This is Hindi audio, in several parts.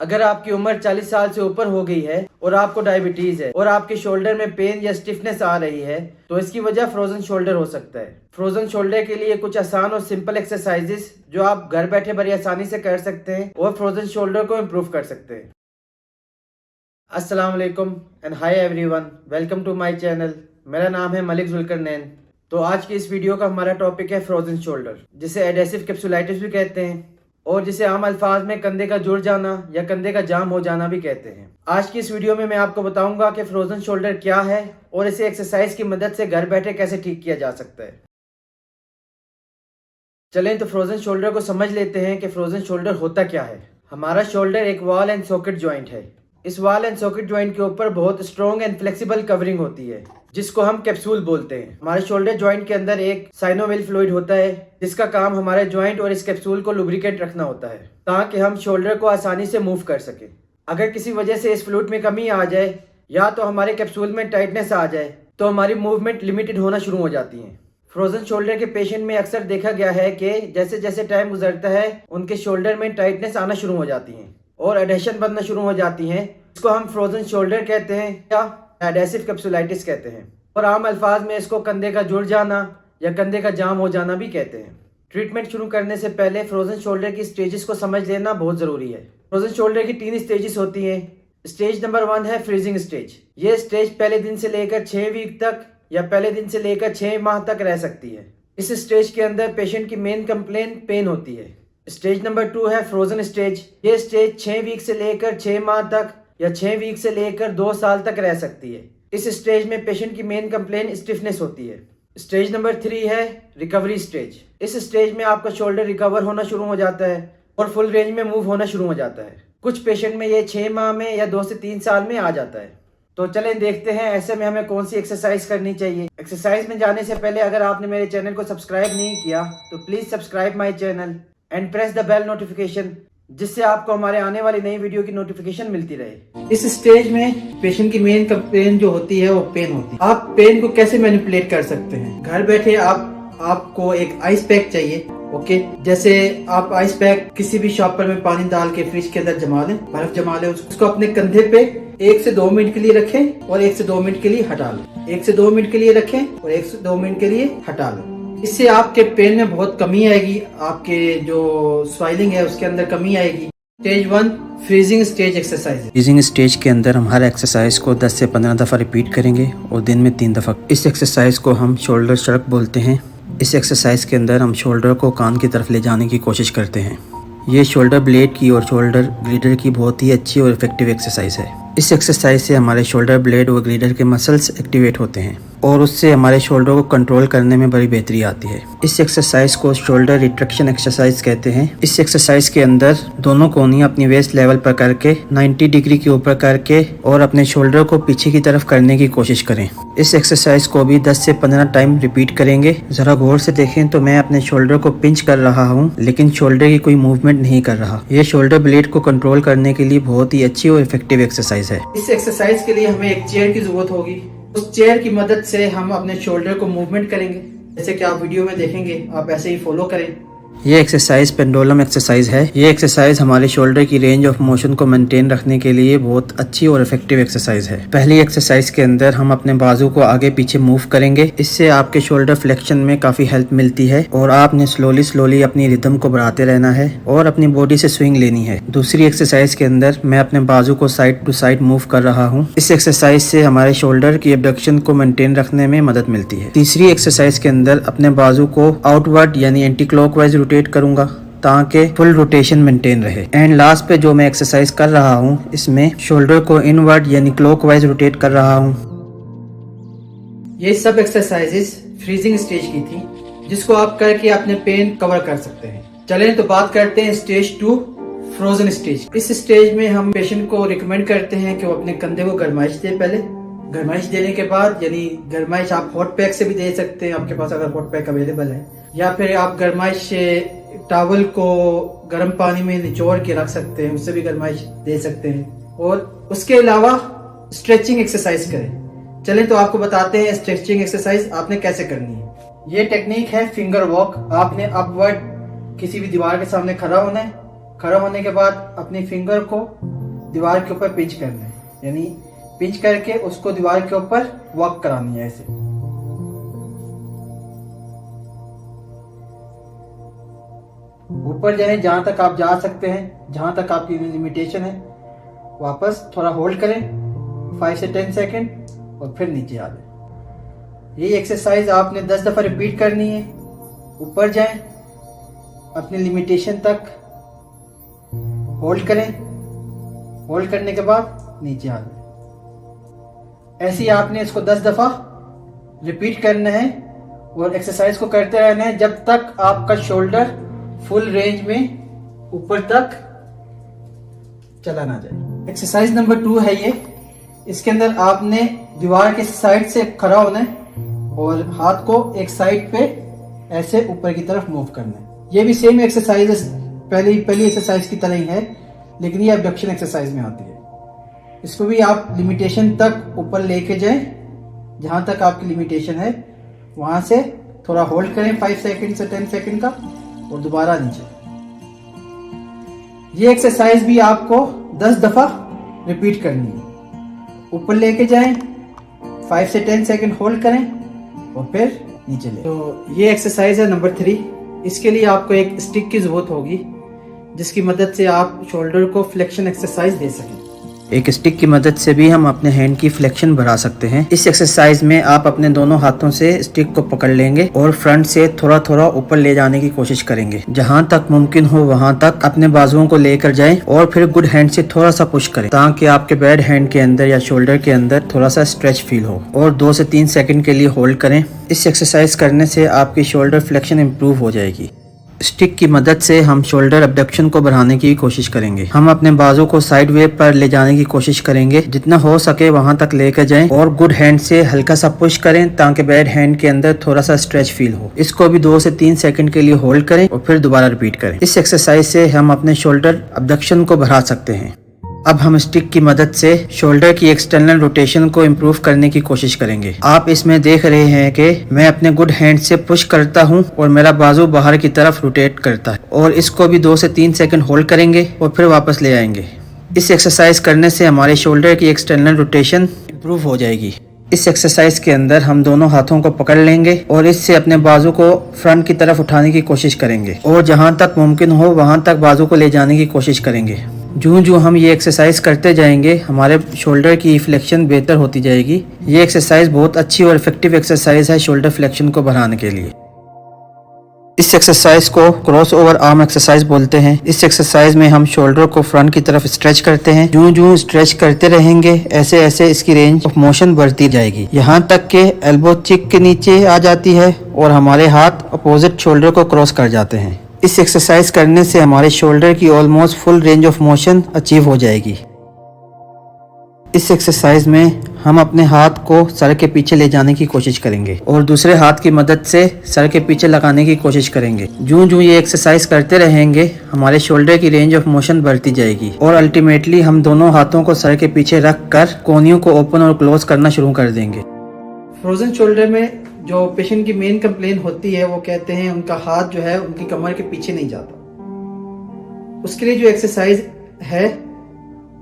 अगर आपकी उम्र 40 साल से ऊपर हो गई है और आपको डायबिटीज है और आपके शोल्डर में पेन या स्टिफनेस आ रही है तो इसकी वजह फ्रोजन शोल्डर हो सकता है। फ्रोजन शोल्डर के लिए कुछ आसान और सिंपल एक्सरसाइजेस जो आप घर बैठे बड़ी आसानी से कर सकते हैं और फ्रोजन शोल्डर को इम्प्रूव कर सकते हैं। अस्सलाम वालेकुम and hi everyone, welcome to my channel. मेरा नाम है मलिक जुल्करनैन। तो आज की इस वीडियो का हमारा टॉपिक है फ्रोजन शोल्डर, जिसे एडेसिव कैप्सुलाइटिस भी कहते हैं और जिसे आम अल्फाज में कंधे का जुड़ जाना या कंधे का जाम हो जाना भी कहते हैं। आज की इस वीडियो में मैं आपको बताऊंगा कि फ्रोजन शोल्डर क्या है और इसे एक्सरसाइज की मदद से घर बैठे कैसे ठीक किया जा सकता है। चलें तो फ्रोजन शोल्डर को समझ लेते हैं कि फ्रोजन शोल्डर होता क्या है। हमारा शोल्डर एक वॉल एंड सॉकेट ज्वाइंट है। इस वॉल एंड सॉकेट ज्वाइंट के ऊपर बहुत स्ट्रॉन्ग एंड फ्लेक्सिबल कवरिंग होती है जिसको हम कैप्सूल बोलते हैं। हमारे शोल्डर ज्वाइंट के अंदर एक साइनोवियल फ्लूइड होता है जिसका काम हमारे ज्वाइंट और इस कैप्सूल को लुब्रिकेट रखना होता है ताकि हम शोल्डर को आसानी से मूव कर सके। अगर किसी वजह से इस फ्लूइड में कमी आ जाए या तो हमारे कैप्सूल में टाइटनेस आ जाए तो हमारी मूवमेंट लिमिटेड होना शुरू हो जाती है। फ्रोजन शोल्डर के पेशेंट में अक्सर देखा गया है कि जैसे जैसे टाइम गुजरता है उनके शोल्डर में टाइटनेस आना शुरू हो जाती है और एडेशन बनना शुरू हो जाती है। इसको हम फ्रोजन शोल्डर कहते हैं या एडेसिव कैप्सुलाइटिस कहते हैं और आम अल्फाज में इसको कंधे का जुड़ जाना या कंधे का जाम हो जाना भी कहते हैं। ट्रीटमेंट शुरू करने से पहले फ्रोजन शोल्डर की स्टेजेस को समझ लेना बहुत ज़रूरी है। फ्रोजन शोल्डर की 3 स्टेजेस होती हैं। स्टेज नंबर 1 है फ्रीजिंग स्टेज। ये स्टेज पहले दिन से लेकर 6 वीक तक या पहले दिन से लेकर 6 माह तक रह सकती है। इस स्टेज के अंदर पेशेंट की मेन कंप्लेन पेन होती है। स्टेज नंबर 2 है फ्रोजन स्टेज। ये स्टेज 6 वीक से लेकर 6 माह तक या 6 वीक से लेकर 2 साल तक रह सकती है। इस स्टेज में पेशेंट की मेन कंप्लेन स्टिफनेस होती है। स्टेज नंबर 3 है रिकवरी स्टेज। इस स्टेज में आपका शोल्डर रिकवर होना शुरू हो जाता है और फुल रेंज में मूव होना शुरू हो जाता है। कुछ पेशेंट में ये 6 माह में या 2 से 3 साल में आ जाता है। तो चलें देखते हैं ऐसे में हमें कौन सी एक्सरसाइज करनी चाहिए। एक्सरसाइज में जाने से पहले अगर आपने मेरे चैनल को सब्सक्राइब नहीं किया तो please subscribe my channel and press the bell notification, जिससे आपको हमारे आने वाली नई वीडियो की नोटिफिकेशन मिलती रहे। इस स्टेज में पेशेंट की मेन कंप्लेन जो होती है वो पेन होती है। आप पेन को कैसे मैनिपुलेट कर सकते हैं? घर बैठे आपको एक आइस पैक चाहिए। ओके, जैसे आप आइस पैक किसी भी शॉपर में पानी डाल के फ्रिज के अंदर जमा लें, बर्फ जमा लें, उसको अपने कंधे पे 1 से 2 मिनट के लिए रखें और 1 से 2 मिनट के लिए हटा लें। 1 से 2 मिनट के लिए रखें और 1 से 2 मिनट के लिए हटा लें। इससे आपके पेन में बहुत कमी आएगी, आपके जो स्वेलिंग है उसके अंदर कमी आएगी। Stage 1 freezing stage exercise. Freezing stage के अंदर हम हर एक्सरसाइज को 10 से 15 दफ़ा रिपीट करेंगे और दिन में 3 दफ़ा। इस एक्सरसाइज को हम शोल्डर शर्क बोलते हैं। इस एक्सरसाइज के अंदर हम शोल्डर को कान की तरफ ले जाने की कोशिश करते हैं। ये शोल्डर ब्लेड की और शोल्डर ग्रीडर की बहुत ही अच्छी और इफेक्टिव एक्सरसाइज है। इस एक्सरसाइज से हमारे शोल्डर ब्लेड और ग्रीडर के मसल्स एक्टिवेट होते हैं और उससे हमारे शोल्डर को कंट्रोल करने में बड़ी बेहतरी आती है। इस एक्सरसाइज को शोल्डर रिट्रैक्शन एक्सरसाइज कहते हैं। इस एक्सरसाइज के अंदर दोनों कोहनियां अपनी वेस्ट लेवल पर करके 90 डिग्री के ऊपर करके और अपने शोल्डर को पीछे की तरफ करने की कोशिश करें। इस एक्सरसाइज को भी 10 से 15 टाइम रिपीट करेंगे। जरा गौर से देखें तो मैं अपने शोल्डर को पिंच कर रहा हूँ लेकिन शोल्डर की कोई मूवमेंट नहीं कर रहा। ये शोल्डर ब्लेड को कंट्रोल करने के लिए बहुत ही अच्छी और इफेक्टिव एक्सरसाइज है। इस एक्सरसाइज के लिए हमें एक चेयर की जरूरत होगी। उस चेयर की मदद से हम अपने शोल्डर को मूवमेंट करेंगे, जैसे कि आप वीडियो में देखेंगे। आप ऐसे ही फॉलो करें। ये एक्सरसाइज पेंडुलम एक्सरसाइज है। ये एक्सरसाइज हमारे शोल्डर की रेंज ऑफ मोशन को मेंटेन रखने के लिए बहुत अच्छी और इफेक्टिव एक्सरसाइज है। पहली एक्सरसाइज के अंदर हम अपने बाजू को आगे पीछे मूव करेंगे। इससे आपके शोल्डर फ्लेक्शन में काफी हेल्प मिलती है और आपने स्लोली अपनी रिदम को बढ़ाते रहना है और अपनी बॉडी से स्विंग लेनी है। दूसरी एक्सरसाइज के अंदर मैं अपने बाजू को साइड टू साइड मूव कर रहा हूँ। इस एक्सरसाइज से हमारे शोल्डर की एबडक्शन को मेंटेन रखने में मदद मिलती है। तीसरी एक्सरसाइज के अंदर अपने बाजू को आउटवर्ड यानी एंटी क्लॉकवाइज रोटेट करूंगा ताकि फुल रोटेशन मेंटेन रहे। एंड लास्ट पे जो मैं एक्सरसाइज कर रहा हूँ इसमें शोल्डर को इनवर्ड यानी क्लॉकवाइज रोटेट कर रहा हूँ। ये सब एक्सरसाइजेस फ्रीजिंग स्टेज की थी जिसको आप करके अपने पेन कवर कर सकते हैं। चलें तो बात करते हैं स्टेज 2 फ्रोजन स्टेज। इस स्टेज में हम पेशेंट को रिकमेंड करते हैं कि वो अपने कंधे को गरमाइश दे। पहले गरमाइश देने के बाद, यानी गरमाइश आप हॉट पैक से भी दे सकते हैं आपके पास अगर हॉट पैक अवेलेबल है, या फिर आप गरमाइश से टॉवल को गर्म पानी में निचोड़ के रख सकते हैं, उससे भी गरमाइश दे सकते हैं। और उसके अलावा स्ट्रेचिंग एक्सरसाइज करें। चलें तो आपको बताते हैं स्ट्रेचिंग एक्सरसाइज आपने कैसे करनी है। ये टेक्निक है फिंगर वॉक। आपने अपवर्ड किसी भी दीवार के सामने खड़ा होना है। खड़ा होने के बाद अपनी फिंगर को दीवार के ऊपर पिंच करना है, यानी पिंच करके उसको दीवार के ऊपर वॉक करानी है ऐसे। ऊपर जाए जहां तक आप जा सकते हैं, जहां तक आपकी लिमिटेशन है, वापस थोड़ा होल्ड करें 5 से 10 सेकंड और फिर नीचे आ जाए। ये एक्सरसाइज आपने 10 दफा रिपीट करनी है। ऊपर जाएं, अपनी लिमिटेशन तक होल्ड करें, होल्ड करने के बाद नीचे आ जाए। ऐसे ही आपने इसको 10 दफा रिपीट करना है और एक्सरसाइज को करते रहना है जब तक आपका शोल्डर फुल रेंज में ऊपर तक चला ना जाए। एक्सरसाइज नंबर 2 है ये। इसके अंदर आपने दीवार के साइड से खड़ा होना है और हाथ को एक साइड पे ऐसे ऊपर की तरफ मूव करना है। ये भी सेम एक्सरसाइज पहली एक्सरसाइज की तरह ही है, लेकिन ये अबडक्शन एक्सरसाइज में आती है। इसको भी आप लिमिटेशन तक ऊपर लेके जाएं, जहां तक आपकी लिमिटेशन है वहां से थोड़ा होल्ड करें 5 सेकंड से 10 सेकंड का और दोबारा नीचे। ये एक्सरसाइज भी आपको 10 दफा रिपीट करनी है। ऊपर लेके जाएं, 5 से 10 सेकंड होल्ड करें और फिर नीचे ले। तो ये एक्सरसाइज है नंबर 3। इसके लिए आपको एक स्टिक की जरूरत होगी जिसकी मदद से आप शोल्डर को फ्लेक्शन एक्सरसाइज दे सकें। एक स्टिक की मदद से भी हम अपने हैंड की फ्लेक्शन बढ़ा सकते हैं। इस एक्सरसाइज में आप अपने दोनों हाथों से स्टिक को पकड़ लेंगे और फ्रंट से थोड़ा थोड़ा ऊपर ले जाने की कोशिश करेंगे। जहां तक मुमकिन हो वहां तक अपने बाजुओं को लेकर जाएं और फिर गुड हैंड से थोड़ा सा पुश करें ताकि आपके बैड हैंड के अंदर या शोल्डर के अंदर थोड़ा सा स्ट्रेच फील हो, और 2 से 3 सेकंड के लिए होल्ड करें। इस एक्सरसाइज करने से आपकी शोल्डर फ्लेक्शन इम्प्रूव हो जाएगी। स्टिक की मदद से हम शोल्डर अबडक्शन को बढ़ाने की कोशिश करेंगे। हम अपने बाजू को साइड वे पर ले जाने की कोशिश करेंगे, जितना हो सके वहां तक लेकर जाएं और गुड हैंड से हल्का सा पुश करें ताकि बैड हैंड के अंदर थोड़ा सा स्ट्रेच फील हो। इसको भी 2 से 3 सेकंड के लिए होल्ड करें और फिर दोबारा रिपीट करें। इस एक्सरसाइज से हम अपने शोल्डर अबडक्शन को बढ़ा सकते हैं। अब हम स्टिक की मदद से शोल्डर की एक्सटर्नल रोटेशन को इम्प्रूव करने की कोशिश करेंगे। आप इसमें देख रहे हैं कि मैं अपने गुड हैंड से पुश करता हूं और मेरा बाजू बाहर की तरफ रोटेट करता है, और इसको भी 2 से 3 सेकंड होल्ड करेंगे और फिर वापस ले आएंगे। इस एक्सरसाइज करने से हमारे शोल्डर की एक्सटर्नल रोटेशन इम्प्रूव हो जाएगी। इस एक्सरसाइज के अंदर हम दोनों हाथों को पकड़ लेंगे और इससे अपने बाजू को फ्रंट की तरफ उठाने की कोशिश करेंगे और जहां तक मुमकिन हो वहां तक बाजू को ले जाने की कोशिश करेंगे। जो हम ये एक्सरसाइज करते जाएंगे हमारे शोल्डर की फ्लेक्शन बेहतर होती जाएगी। ये एक्सरसाइज बहुत अच्छी और इफेक्टिव एक्सरसाइज है शोल्डर फ्लेक्शन को बढ़ाने के लिए। इस एक्सरसाइज को क्रॉस ओवर आर्म एक्सरसाइज बोलते हैं। इस एक्सरसाइज में हम शोल्डर को फ्रंट की तरफ स्ट्रेच करते हैं। जो स्ट्रेच करते रहेंगे ऐसे ऐसे इसकी रेंज ऑफ मोशन बढ़ती जाएगी, यहाँ तक के एल्बो चिक के नीचे आ जाती है और हमारे हाथ अपोजिट शोल्डर को क्रॉस कर जाते हैं। इस एक्सरसाइज करने से हमारे शोल्डर की almost full range of motion achieve हो जाएगी। इस एक्सरसाइज में हम अपने हाथ को सर के पीछे ले जाने की कोशिश करेंगे और दूसरे हाथ की मदद से सर के पीछे लगाने की कोशिश करेंगे। जो ये एक्सरसाइज करते रहेंगे हमारे शोल्डर की रेंज ऑफ मोशन बढ़ती जाएगी और अल्टीमेटली हम दोनों हाथों को सर के पीछे रख कर कोहनियों को ओपन और क्लोज करना शुरू कर देंगे। फ्रोजन शोल्डर में जो पेशेंट की मेन कंप्लेन होती है वो कहते हैं उनका हाथ जो है उनकी कमर के पीछे नहीं जाता। उसके लिए जो एक्सरसाइज है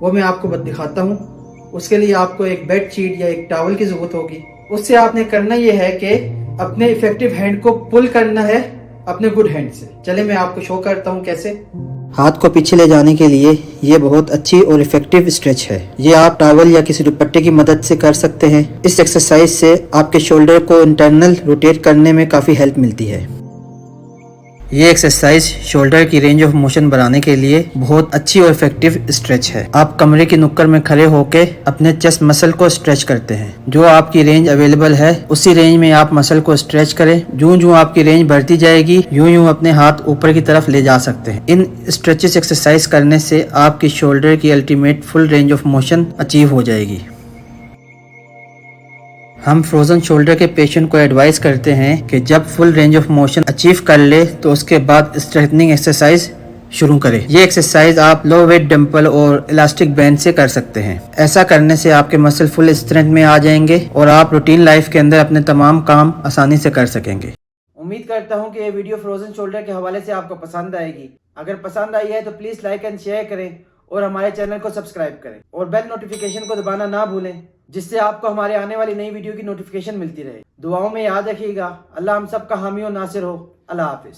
वो मैं आपको दिखाता हूँ। उसके लिए आपको एक बेड शीट या एक टॉवल की जरूरत होगी। उससे आपने करना ये है कि अपने इफेक्टिव हैंड को पुल करना है अपने गुड हैंड से। चले मैं आपको शो करता हूँ कैसे। हाथ को पीछे ले जाने के लिए ये बहुत अच्छी और इफेक्टिव स्ट्रेच है। ये आप टॉवल या किसी दुपट्टे की मदद से कर सकते हैं। इस एक्सरसाइज से आपके शोल्डर को इंटरनल रोटेट करने में काफ़ी हेल्प मिलती है। ये एक्सरसाइज शोल्डर की रेंज ऑफ मोशन बढ़ाने के लिए बहुत अच्छी और इफेक्टिव स्ट्रेच है। आप कमरे की नुक्कड़ में खड़े होकर अपने चेस्ट मसल को स्ट्रेच करते हैं। जो आपकी रेंज अवेलेबल है उसी रेंज में आप मसल को स्ट्रेच करें। जो आपकी रेंज बढ़ती जाएगी यूं अपने हाथ ऊपर की तरफ ले जा सकते हैं। इन स्ट्रेचेस एक्सरसाइज करने से आपकी शोल्डर की ultimate full range of motion achieve हो जाएगी। हम फ्रोजन शोल्डर के पेशेंट को एडवाइस करते हैं कि जब full range of motion achieve कर ले तो उसके बाद स्ट्रेटनिंग एक्सरसाइज शुरू करें। ये एक्सरसाइज आप लो वेट डंपल और इलास्टिक बैंड से कर सकते हैं। ऐसा करने से आपके मसल फुल स्ट्रेंथ में आ जाएंगे और आप रूटीन लाइफ के अंदर अपने तमाम काम आसानी से कर सकेंगे। उम्मीद करता हूँ कि ये वीडियो फ्रोजन शोल्डर के हवाले से आपको पसंद आएगी। अगर पसंद आई है तो प्लीज़ लाइक एंड शेयर करें और हमारे चैनल को सब्सक्राइब करें और बेल नोटिफिकेशन को दबाना ना भूलें, जिससे आपको हमारे आने वाली नई वीडियो की नोटिफिकेशन मिलती रहे। दुआओं में याद रखिएगा। अल्लाह हम सब का हामी और नासिर हो। अल्लाह हाफिज।